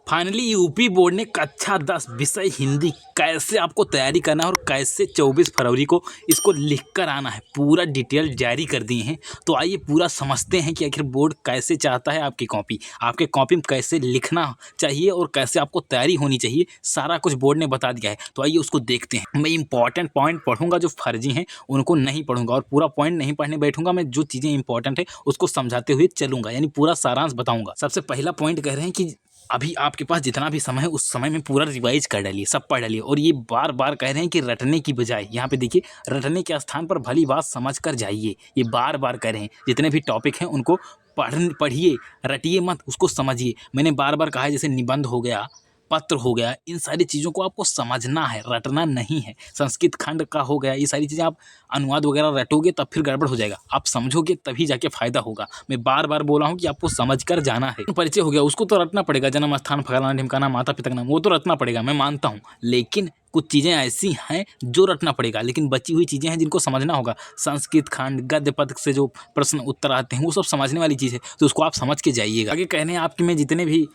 Finally UP board ने कक्षा 10 विषय हिंदी कैसे आपको तैयारी करना है और कैसे 24 फरवरी को इसको लिख कर आना है, पूरा डिटेल जारी कर दिए हैं। तो आइए पूरा समझते हैं कि आखिर बोर्ड कैसे चाहता है आपकी कॉपी में कैसे लिखना चाहिए और कैसे आपको तैयारी होनी चाहिए, सारा कुछ बोर्ड ने बता दिया है। तो आइए उसको देखते हैं। मैं इंपॉर्टेंट पॉइंट पढ़ूंगा, जो फर्जी हैं उनको नहीं पढ़ूंगा और पूरा पॉइंट नहीं पढ़ने बैठूंगा। मैं जो चीज़ें इंपॉर्टेंट है उसको समझाते हुए चलूंगा, यानी पूरा सारांश बताऊंगा। सबसे पहला पॉइंट कह रहे हैं कि अभी आपके पास जितना भी समय है उस समय में पूरा रिवाइज कर डालिए, सब पढ़ डालिए। और ये बार बार कह रहे हैं कि रटने की बजाय, यहाँ पे देखिए, रटने के स्थान पर भली बात समझ कर जाइए। ये बार बार कह रहे हैं, जितने भी टॉपिक हैं उनको पढ़िए, रटिए मत, उसको समझिए। मैंने बार बार कहा है, जैसे निबंध हो गया, पत्र हो गया, इन सारी चीज़ों को आपको समझना है, रटना नहीं है। संस्कृत खंड का हो गया, ये सारी चीज़ें आप अनुवाद वगैरह रटोगे तब फिर गड़बड़ हो जाएगा। आप समझोगे तभी जाके फायदा होगा। मैं बार बार बोला हूँ कि आपको समझ कर जाना है। परिचय हो गया, उसको तो रटना पड़ेगा, जन्म स्थान, फलाना ढिमकाना, माता पिता का नाम, वो तो रटना पड़ेगा, मैं मानता हूँ। लेकिन कुछ चीज़ें ऐसी हैं जो रटना पड़ेगा, लेकिन बची हुई चीज़ें हैं जिनको समझना होगा। संस्कृत खंड, गद्य पद से जो प्रश्न उत्तर आते हैं वो सब समझने वाली चीज़ है, तो उसको आप समझ के जाइएगा। आगे कहने आपके में जितने भी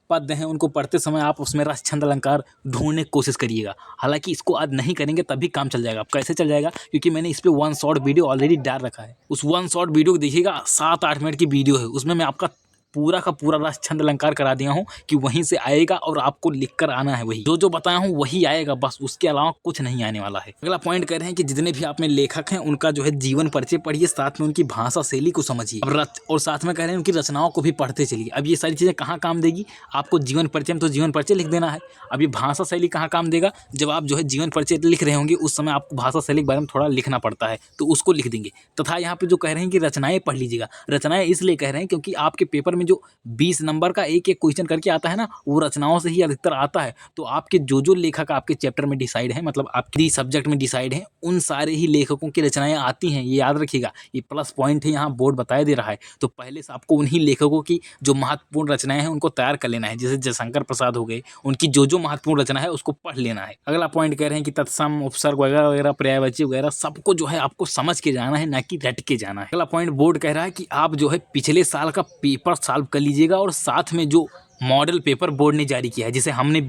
पद हैं उनको पढ़ते समय आप उसमें रस छंद अलंकार ढूंढने की कोशिश करिएगा। हालांकि इसको आज नहीं करेंगे तभी काम चल जाएगा। अब कैसे चल जाएगा? क्योंकि मैंने इस पे वन शॉट वीडियो ऑलरेडी डाल रखा है। उस वन शॉट वीडियो को देखिएगा, 7-8 मिनट की वीडियो है, उसमें मैं आपका पूरा का पूरा रस छंद अलंकार करा दिया हूँ कि वहीं से आएगा और आपको लिख कर आना है। वही जो बताया हूँ वही आएगा, बस उसके अलावा कुछ नहीं आने वाला है। अगला पॉइंट कह रहे हैं कि जितने भी आप में लेखक हैं उनका जो है जीवन परिचय पढ़िए, साथ में उनकी भाषा शैली को समझिए। और साथ में कह रहे हैं उनकी रचनाओं को भी पढ़ते चलिए। अब ये सारी चीज़ें कहाँ काम देगी? आपको जीवन परिचय में तो जीवन परिचय लिख देना है। अब ये भाषा शैली कहाँ काम देगा? जब आप जो है जीवन परिचय लिख रहे होंगे उस समय आपको भाषा शैली के बारे में थोड़ा लिखना पड़ता है, तो उसको लिख देंगे। तथा यहाँ पे जो कह रहे हैं कि रचनाएं पढ़ लीजिएगा, रचनाएं इसलिए कह रहे हैं क्योंकि आपके पेपर में जो 20 नंबर का एक एक क्वेश्चन करके आता है ना, वो रचनाओं से ही अधिकतर आता है। तो आपके जो लेखक आपके चैप्टर में डिसाइड है, मतलब आपके सब्जेक्ट में डिसाइड है, उन सारे ही लेखकों की रचनाएं आती हैं, ये याद रखिएगा। ये प्लस पॉइंट है, यहाँ बोर्ड बताया दे रहा है। तो पहले से आपको उन्हीं लेखकों की जो महत्वपूर्ण रचनाएं हैं उनको तैयार कर लेना है। जैसे जयशंकर प्रसाद हो गए, उनकी जो महत्वपूर्ण रचना है उसको पढ़ लेना है। अगला पॉइंट कह रहे हैं कि तत्सम, उपसर्ग वगैरह वगैरह, पर्यायवाची वगैरह सबको जो है आपको समझ के जाना है, ना कि रट के जाना है। अगला पॉइंट बोर्ड कह रहा है कि आप जो है पिछले साल का पेपर सॉल्व कर लीजिएगा और साथ में जो मॉडल पेपर बोर्ड ने जारी किया है, जिसे हमने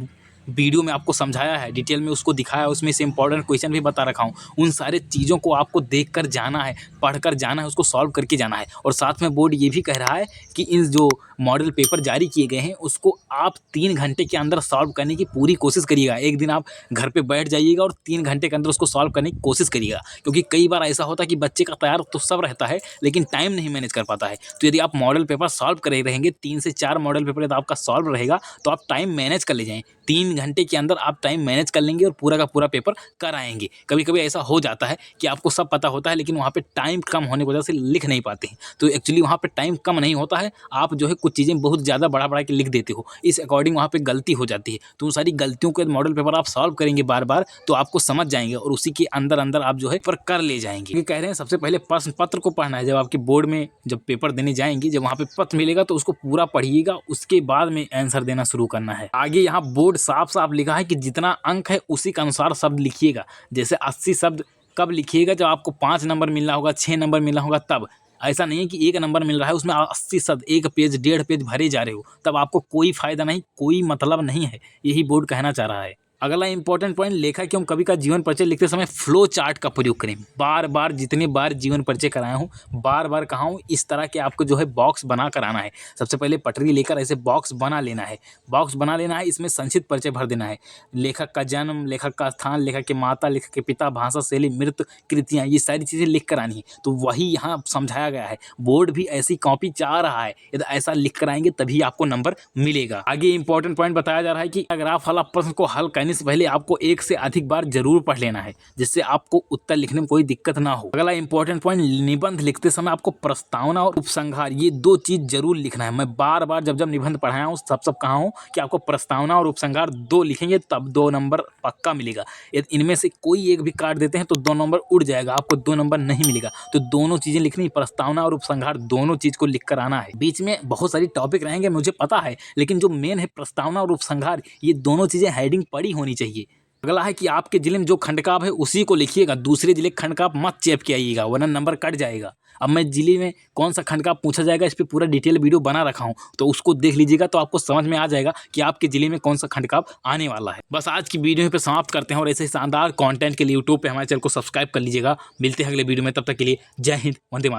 वीडियो में आपको समझाया है, डिटेल में उसको दिखाया है, उसमें से इंपॉर्टेंट क्वेश्चन भी बता रखा हूँ, उन सारे चीज़ों को आपको देख कर जाना है, पढ़ कर जाना है, उसको सॉल्व करके जाना है। और साथ में बोर्ड ये भी कह रहा है कि इन जो मॉडल पेपर जारी किए गए हैं उसको आप 3 घंटे के अंदर सॉल्व करने की पूरी कोशिश करिएगा। एक दिन आप घर पे बैठ जाइएगा और 3 घंटे के अंदर उसको सॉल्व करने की कोशिश करिएगा, क्योंकि कई बार ऐसा होता है कि बच्चे का तैयार तो सब रहता है लेकिन टाइम नहीं मैनेज कर पाता है। तो यदि आप मॉडल पेपर सॉल्व करे रहेंगे, 3 से 4 मॉडल पेपर यदि आपका सॉल्व रहेगा तो आप टाइम मैनेज कर ले जाएँ। 3 घंटे के अंदर आप टाइम मैनेज कर लेंगे और पूरा का पूरा पेपर कर आएंगे। कभी कभी ऐसा हो जाता है कि आपको सब पता होता है लेकिन वहाँ पे टाइम कम होने की वजह से लिख नहीं पाते हैं। तो एक्चुअली वहाँ पे टाइम कम नहीं होता है, आप जो है कुछ चीज़ें बहुत ज़्यादा बढ़ा के लिख देते हो, इस अकॉर्डिंग वहाँ पे गलती हो जाती है। तो उन सारी गलतियों को मॉडल पेपर आप सॉल्व करेंगे बार बार तो आपको समझ जाएंगे और उसी के अंदर अंदर आप जो है पर कर ले जाएंगे। ये कह रहे हैं सबसे पहले प्रश्न पत्र को पढ़ना है। जब आपके बोर्ड में जब पेपर देने जाएंगे, जब वहाँ पे पत्र मिलेगा तो उसको पूरा पढ़िएगा, उसके बाद में आंसर देना शुरू करना है। आगे यहाँ बोर्ड साफ साफ लिखा है कि जितना अंक है उसी के अनुसार शब्द लिखिएगा। जैसे 80 शब्द कब लिखिएगा? जब आपको 5 नंबर मिलना होगा, 6 नंबर मिलना होगा तब। ऐसा नहीं है कि 1 नंबर मिल रहा है उसमें 80 शब्द 1 पेज 1.5 पेज भरे जा रहे हो, तब आपको कोई फायदा नहीं, कोई मतलब नहीं है। यही बोर्ड कहना चाह रहा है। अगला इंपॉर्टेंट पॉइंट, लेखक एवं कवि का जीवन परिचय लिखते समय फ्लो चार्ट का प्रयोग करें। बार बार जितने बार जीवन परिचय कराया हूँ, बार बार कहा हूँ, इस तरह के आपको जो है बॉक्स बना कर आना है। सबसे पहले पटरी लेकर ऐसे बॉक्स बना लेना है, इसमें संक्षिप्त परिचय भर देना है। लेखक का जन्म, लेखक का स्थान, लेखक के माता, लेखक के पिता, भाषा शैली, मृत कृतियाँ, ये सारी चीज़ें लिख कर आनी है। तो वही यहाँ समझाया गया है। बोर्ड भी ऐसी कॉपी चाह रहा है, यदि ऐसा लिख कर आएंगे तभी आपको नंबर मिलेगा। आगे इंपॉर्टेंट पॉइंट बताया जा रहा है कि ग्राफ वाला प्रश्न को हल करने से पहले आपको 1 से अधिक बार जरूर पढ़ लेना है, जिससे आपको उत्तर लिखने में कोई दिक्कत ना हो। अगला इंपॉर्टेंट पॉइंट, निबंध लिखते समय आपको प्रस्तावना और उपसंहार, ये 2 चीज जरूर लिखना है। मैं बार बार जब निबंध पढ़ाया हूँ सब कहा हूँ कि आपको प्रस्तावना और उपसंहार 2 लिखेंगे तब 2 नंबर पक्का मिलेगा। यदि इनमें से कोई एक भी काट देते हैं तो 2 नंबर उड़ जाएगा, आपको 2 नंबर नहीं मिलेगा। तो दोनों चीजें लिखनी, प्रस्तावना और उपसंहार, दोनों चीज को लिख कर आना है। बीच में बहुत सारी टॉपिक रहेंगे मुझे पता है, लेकिन जो मेन है प्रस्तावना और उपसंहार, ये दोनों चीजें हेडिंग पड़ी होनी चाहिए। अगला है कि आपके जिले में जो खंड का आप है उसी को लिखिएगा, दूसरे जिले खंड का आप मत चेप के आइएगा वरना नंबर कट जाएगा। अब मैं जिले में कौन सा खंड का पूछा जाएगा इस पर पूरा डिटेल वीडियो बना रखा हूँ, तो उसको देख लीजिएगा तो आपको समझ में आ जाएगा कि आपके जिले में कौन सा खंड का आने वाला है। बस आज की वीडियो पे समाप्त करते हैं और ऐसे ही शानदार कंटेंट के लिए यूट्यूब पे हमारे चैनल को सब्सक्राइब कर लीजिएगा। मिलते हैं अगले वीडियो में, तब तक के लिए जय हिंद, वंदे मातरम।